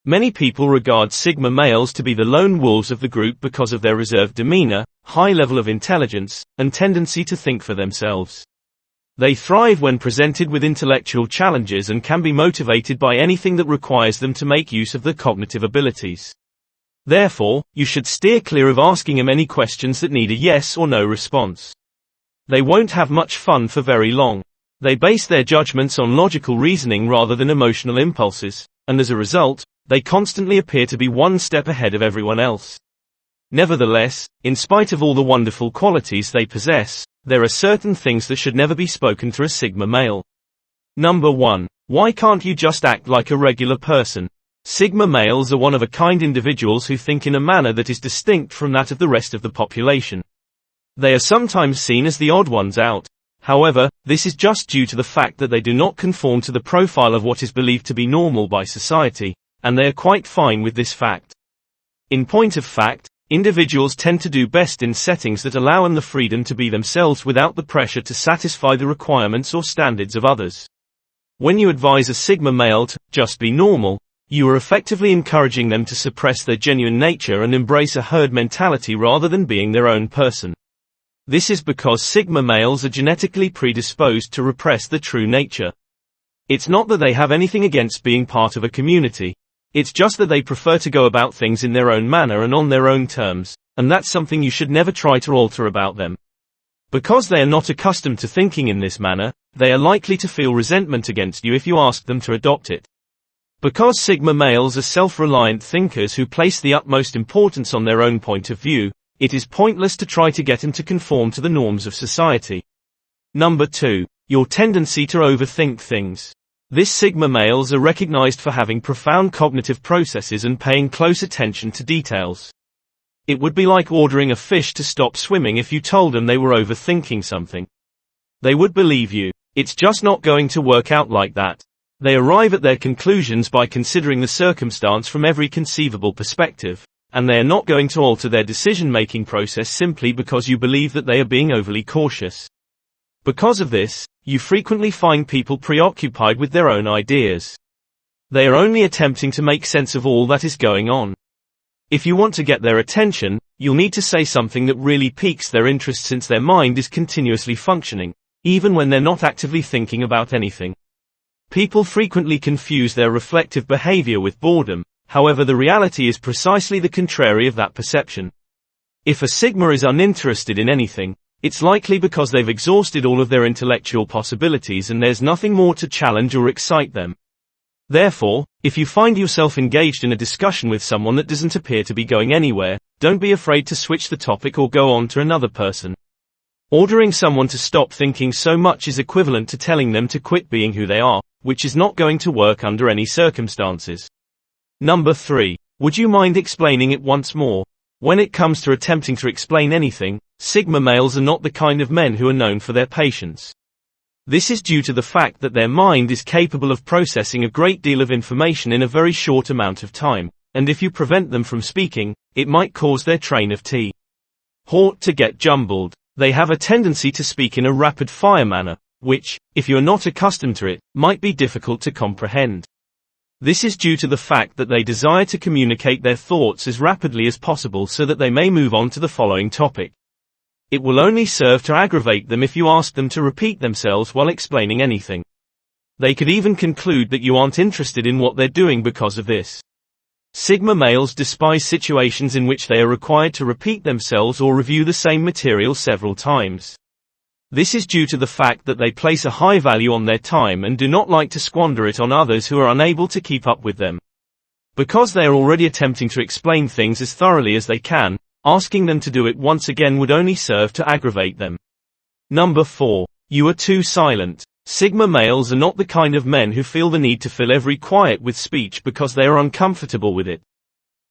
Many people regard Sigma males to be the lone wolves of the group because of their reserved demeanor, high level of intelligence, and tendency to think for themselves. They thrive when presented with intellectual challenges and can be motivated by anything that requires them to make use of their cognitive abilities. Therefore, you should steer clear of asking them any questions that need a yes or no response. They won't have much fun for very long. They base their judgments on logical reasoning rather than emotional impulses, and as a result, they constantly appear to be one step ahead of everyone else. Nevertheless, in spite of all the wonderful qualities they possess, there are certain things that should never be spoken to a Sigma male. Number 1. Why can't you just act like a regular person? Sigma males are one-of-a-kind individuals who think in a manner that is distinct from that of the rest of the population. They are sometimes seen as the odd ones out. However, this is just due to the fact that they do not conform to the profile of what is believed to be normal by society, and they are quite fine with this fact. In point of fact, individuals tend to do best in settings that allow them the freedom to be themselves without the pressure to satisfy the requirements or standards of others. When you advise a Sigma male to just be normal, you are effectively encouraging them to suppress their genuine nature and embrace a herd mentality rather than being their own person. This is because Sigma males are genetically predisposed to repress their true nature. It's not that they have anything against being part of a community. It's just that they prefer to go about things in their own manner and on their own terms, and that's something you should never try to alter about them. Because they are not accustomed to thinking in this manner, they are likely to feel resentment against you if you ask them to adopt it. Because Sigma males are self-reliant thinkers who place the utmost importance on their own point of view, it is pointless to try to get them to conform to the norms of society. Number 2. Your tendency to overthink things. This Sigma males are recognized for having profound cognitive processes and paying close attention to details. It would be like ordering a fish to stop swimming if you told them they were overthinking something. They would believe you. It's just not going to work out like that. They arrive at their conclusions by considering the circumstance from every conceivable perspective, and they are not going to alter their decision-making process simply because you believe that they are being overly cautious. Because of this, you frequently find people preoccupied with their own ideas. They are only attempting to make sense of all that is going on. If you want to get their attention, you'll need to say something that really piques their interest since their mind is continuously functioning, even when they're not actively thinking about anything. People frequently confuse their reflective behavior with boredom, however the reality is precisely the contrary of that perception. If a Sigma is uninterested in anything, it's likely because they've exhausted all of their intellectual possibilities and there's nothing more to challenge or excite them. Therefore, if you find yourself engaged in a discussion with someone that doesn't appear to be going anywhere, don't be afraid to switch the topic or go on to another person. Ordering someone to stop thinking so much is equivalent to telling them to quit being who they are, which is not going to work under any circumstances. Number 3. Would you mind explaining it once more? When it comes to attempting to explain anything, Sigma males are not the kind of men who are known for their patience. This is due to the fact that their mind is capable of processing a great deal of information in a very short amount of time, and if you prevent them from speaking, it might cause their train of thought to get jumbled. They have a tendency to speak in a rapid-fire manner, which, if you are not accustomed to it, might be difficult to comprehend. This is due to the fact that they desire to communicate their thoughts as rapidly as possible so that they may move on to the following topic. It will only serve to aggravate them if you ask them to repeat themselves while explaining anything. They could even conclude that you aren't interested in what they're doing because of this. Sigma males despise situations in which they are required to repeat themselves or review the same material several times. This is due to the fact that they place a high value on their time and do not like to squander it on others who are unable to keep up with them. Because they are already attempting to explain things as thoroughly as they can, asking them to do it once again would only serve to aggravate them. Number 4. You are too silent. Sigma males are not the kind of men who feel the need to fill every quiet with speech because they are uncomfortable with it.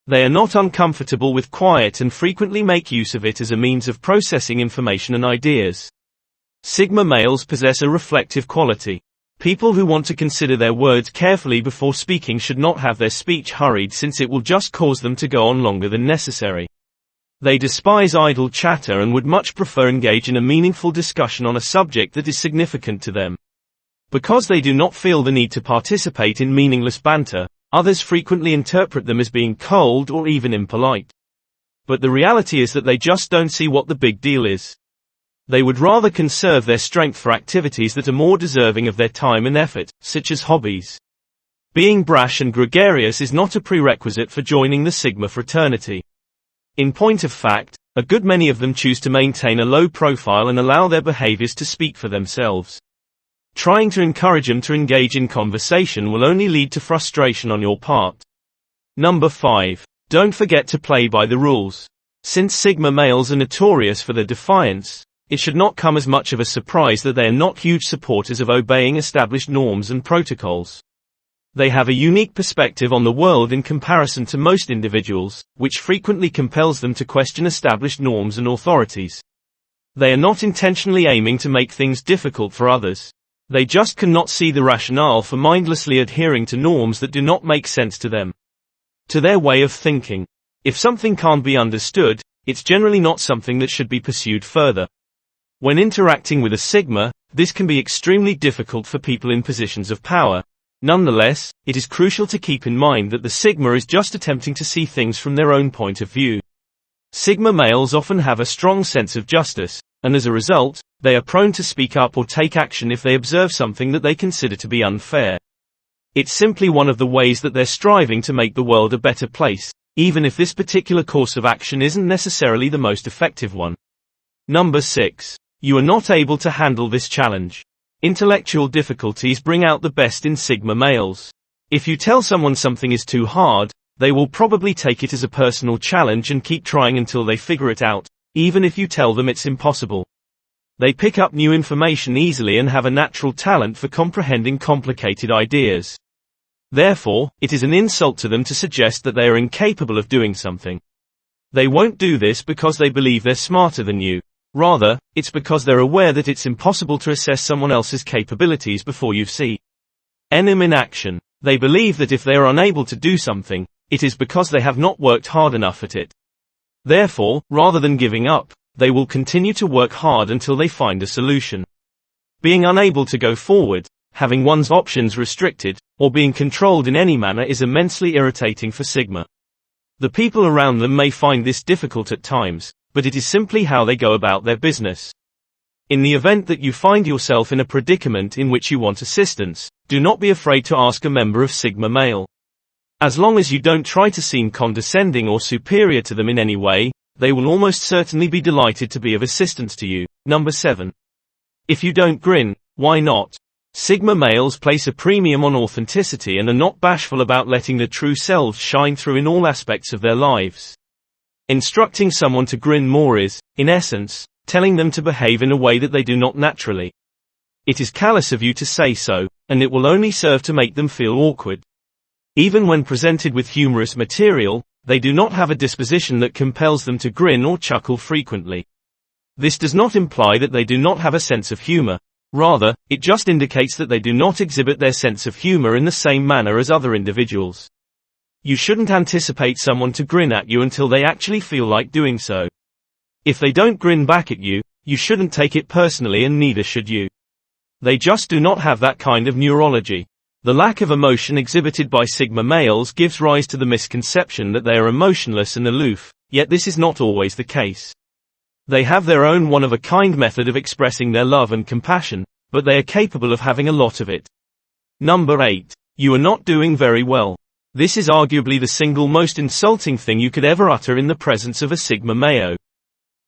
They are not uncomfortable with quiet and frequently make use of it as a means of processing information and ideas. Sigma males possess a reflective quality. People who want to consider their words carefully before speaking should not have their speech hurried since it will just cause them to go on longer than necessary. They despise idle chatter and would much prefer engage in a meaningful discussion on a subject that is significant to them. Because they do not feel the need to participate in meaningless banter, Others frequently interpret them as being cold or even impolite. But the reality is that they just don't see what the big deal is. They would rather conserve their strength for activities that are more deserving of their time and effort, such as hobbies. Being brash and gregarious is not a prerequisite for joining the Sigma fraternity. In point of fact, a good many of them choose to maintain a low profile and allow their behaviors to speak for themselves. Trying to encourage them to engage in conversation will only lead to frustration on your part. Number 5. Don't forget to play by the rules. Since Sigma males are notorious for their defiance, it should not come as much of a surprise that they are not huge supporters of obeying established norms and protocols. They have a unique perspective on the world in comparison to most individuals, which frequently compels them to question established norms and authorities. They are not intentionally aiming to make things difficult for others. They just cannot see the rationale for mindlessly adhering to norms that do not make sense to them. To their way of thinking. If something can't be understood, it's generally not something that should be pursued further. When interacting with a Sigma, this can be extremely difficult for people in positions of power. Nonetheless, it is crucial to keep in mind that the Sigma is just attempting to see things from their own point of view. Sigma males often have a strong sense of justice, and as a result, they are prone to speak up or take action if they observe something that they consider to be unfair. It's simply one of the ways that they're striving to make the world a better place, even if this particular course of action isn't necessarily the most effective one. Number 6. You are not able to handle this challenge. Intellectual difficulties bring out the best in Sigma males. If you tell someone something is too hard, they will probably take it as a personal challenge and keep trying until they figure it out, even if you tell them it's impossible. They pick up new information easily and have a natural talent for comprehending complicated ideas. Therefore, it is an insult to them to suggest that they are incapable of doing something. They won't do this because they believe they're smarter than you. Rather, it's because they're aware that it's impossible to assess someone else's capabilities before you've seen them in action. They believe that if they are unable to do something, it is because they have not worked hard enough at it. Therefore, rather than giving up, they will continue to work hard until they find a solution. Being unable to go forward, having one's options restricted, or being controlled in any manner is immensely irritating for Sigma. The people around them may find this difficult at times, but it is simply how they go about their business. In the event that you find yourself in a predicament in which you want assistance, do not be afraid to ask a member of Sigma male. As long as you don't try to seem condescending or superior to them in any way, they will almost certainly be delighted to be of assistance to you. Number 7. If you don't grin, why not? Sigma males place a premium on authenticity and are not bashful about letting their true selves shine through in all aspects of their lives. Instructing someone to grin more is, in essence, telling them to behave in a way that they do not naturally. It is callous of you to say so, and it will only serve to make them feel awkward. Even when presented with humorous material, they do not have a disposition that compels them to grin or chuckle frequently. This does not imply that they do not have a sense of humor. Rather, it just indicates that they do not exhibit their sense of humor in the same manner as other individuals. You shouldn't anticipate someone to grin at you until they actually feel like doing so. If they don't grin back at you, you shouldn't take it personally and neither should you. They just do not have that kind of neurology. The lack of emotion exhibited by Sigma males gives rise to the misconception that they are emotionless and aloof, yet this is not always the case. They have their own one-of-a-kind method of expressing their love and compassion, but they are capable of having a lot of it. Number 8. You are not doing very well. This is arguably the single most insulting thing you could ever utter in the presence of a Sigma male.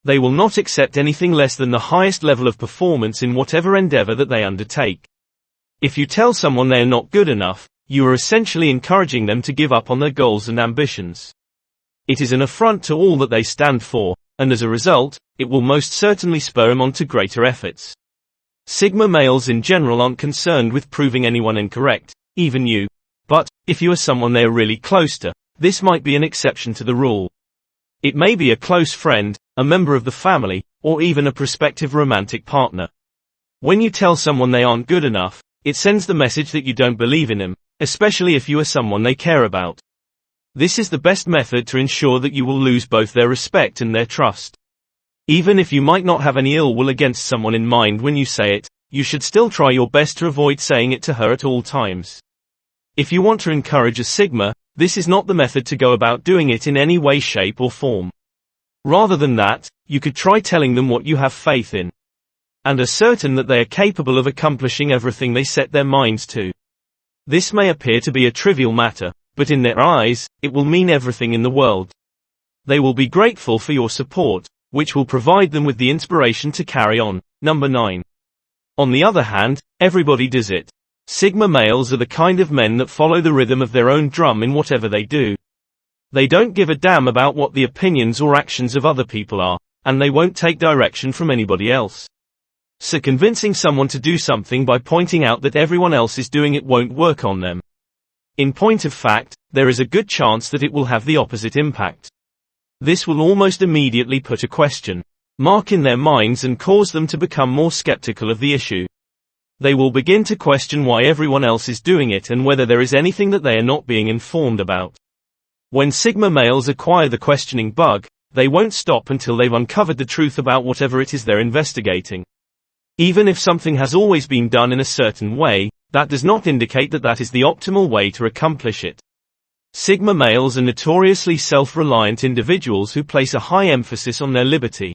They will not accept anything less than the highest level of performance in whatever endeavor that they undertake. If you tell someone they are not good enough, you are essentially encouraging them to give up on their goals and ambitions. It is an affront to all that they stand for, and as a result, it will most certainly spur them on to greater efforts. Sigma males in general aren't concerned with proving anyone incorrect, even you. But, if you are someone they are really close to, this might be an exception to the rule. It may be a close friend, a member of the family, or even a prospective romantic partner. When you tell someone they aren't good enough, it sends the message that you don't believe in them, especially if you are someone they care about. This is the best method to ensure that you will lose both their respect and their trust. Even if you might not have any ill will against someone in mind when you say it, you should still try your best to avoid saying it to her at all times. If you want to encourage a Sigma, this is not the method to go about doing it in any way, shape or form. Rather than that, you could try telling them what you have faith in, and are certain that they are capable of accomplishing everything they set their minds to. This may appear to be a trivial matter, but in their eyes, it will mean everything in the world. They will be grateful for your support, which will provide them with the inspiration to carry on. Number 9. On the other hand, everybody does it. Sigma males are the kind of men that follow the rhythm of their own drum in whatever they do. They don't give a damn about what the opinions or actions of other people are, and they won't take direction from anybody else. So convincing someone to do something by pointing out that everyone else is doing it won't work on them. In point of fact, there is a good chance that it will have the opposite impact. This will almost immediately put a question mark in their minds and cause them to become more skeptical of the issue. They will begin to question why everyone else is doing it and whether there is anything that they are not being informed about. When Sigma males acquire the questioning bug, they won't stop until they've uncovered the truth about whatever it is they're investigating. Even if something has always been done in a certain way, that does not indicate that that is the optimal way to accomplish it. Sigma males are notoriously self-reliant individuals who place a high emphasis on their liberty.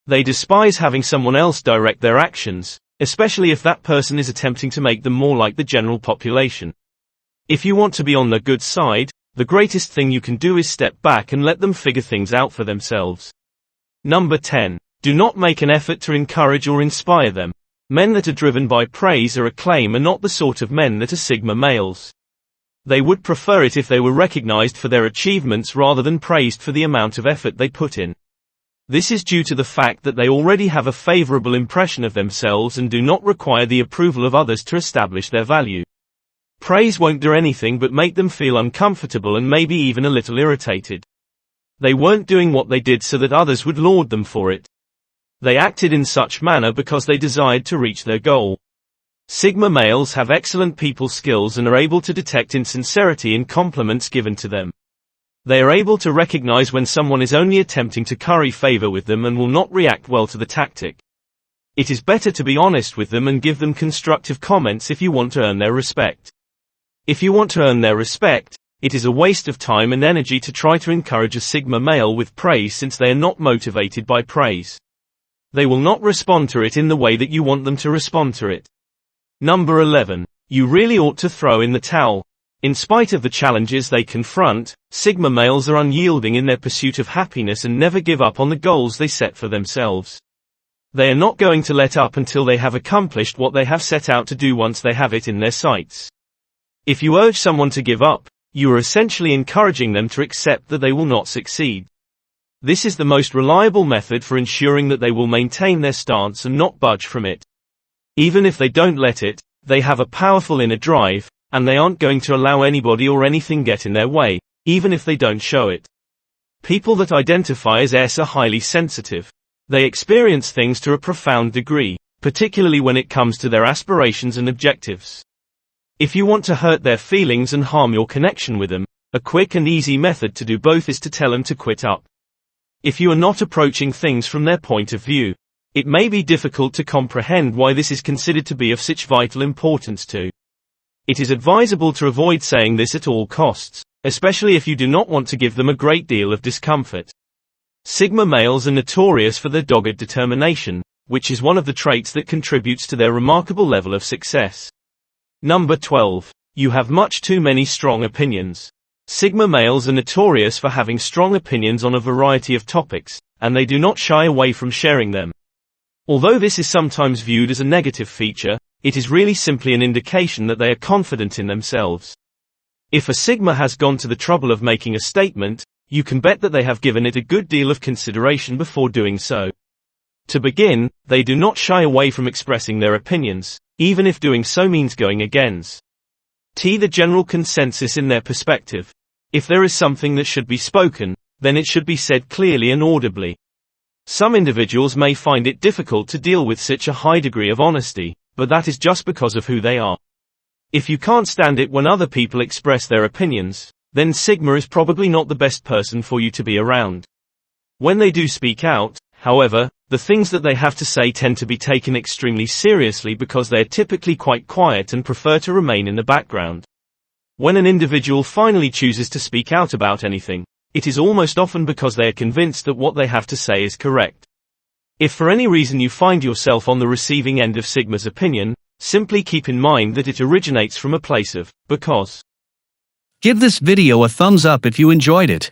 They despise having someone else direct their actions, especially if that person is attempting to make them more like the general population. If you want to be on their good side, the greatest thing you can do is step back and let them figure things out for themselves. Number 10. Do not make an effort to encourage or inspire them. Men that are driven by praise or acclaim are not the sort of men that are Sigma males. They would prefer it if they were recognized for their achievements rather than praised for the amount of effort they put in. This is due to the fact that they already have a favorable impression of themselves and do not require the approval of others to establish their value. Praise won't do anything but make them feel uncomfortable and maybe even a little irritated. They weren't doing what they did so that others would laud them for it. They acted in such manner because they desired to reach their goal. Sigma males have excellent people skills and are able to detect insincerity in compliments given to them. They are able to recognize when someone is only attempting to curry favor with them and will not react well to the tactic. It is better to be honest with them and give them constructive comments if you want to earn their respect. If you want to earn their respect, it is a waste of time and energy to try to encourage a Sigma male with praise since they are not motivated by praise. They will not respond to it in the way that you want them to respond to it. Number 11. You really ought to throw in the towel. In spite of the challenges they confront, Sigma males are unyielding in their pursuit of happiness and never give up on the goals they set for themselves. They are not going to let up until they have accomplished what they have set out to do once they have it in their sights. If you urge someone to give up, you are essentially encouraging them to accept that they will not succeed. This is the most reliable method for ensuring that they will maintain their stance and not budge from it. Even if they don't let it, they have a powerful inner drive, and they aren't going to allow anybody or anything get in their way, even if they don't show it. People that identify as S are highly sensitive. They experience things to a profound degree, particularly when it comes to their aspirations and objectives. If you want to hurt their feelings and harm your connection with them, a quick and easy method to do both is to tell them to quit up. If you are not approaching things from their point of view, it may be difficult to comprehend why this is considered to be of such vital importance to. It is advisable to avoid saying this at all costs, especially if you do not want to give them a great deal of discomfort. Sigma males are notorious for their dogged determination, which is one of the traits that contributes to their remarkable level of success. Number 12. You have much too many strong opinions. Sigma males are notorious for having strong opinions on a variety of topics, and they do not shy away from sharing them. Although this is sometimes viewed as a negative feature, it is really simply an indication that they are confident in themselves. If a Sigma has gone to the trouble of making a statement, you can bet that they have given it a good deal of consideration before doing so. To begin, they do not shy away from expressing their opinions, even if doing so means going against the general consensus in their perspective. If there is something that should be spoken, then it should be said clearly and audibly. Some individuals may find it difficult to deal with such a high degree of honesty, but that is just because of who they are. If you can't stand it when other people express their opinions, then Sigma is probably not the best person for you to be around. When they do speak out, however, the things that they have to say tend to be taken extremely seriously because they are typically quite quiet and prefer to remain in the background. When an individual finally chooses to speak out about anything, it is almost often because they are convinced that what they have to say is correct. If for any reason you find yourself on the receiving end of Sigma's opinion, simply keep in mind that it originates from a place of because. Give this video a thumbs up if you enjoyed it.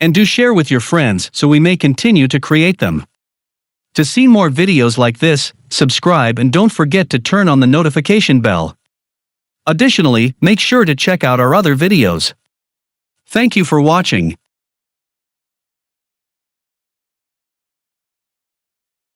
And do share with your friends so we may continue to create them. To see more videos like this, subscribe and don't forget to turn on the notification bell. Additionally, make sure to check out our other videos. Thank you for watching.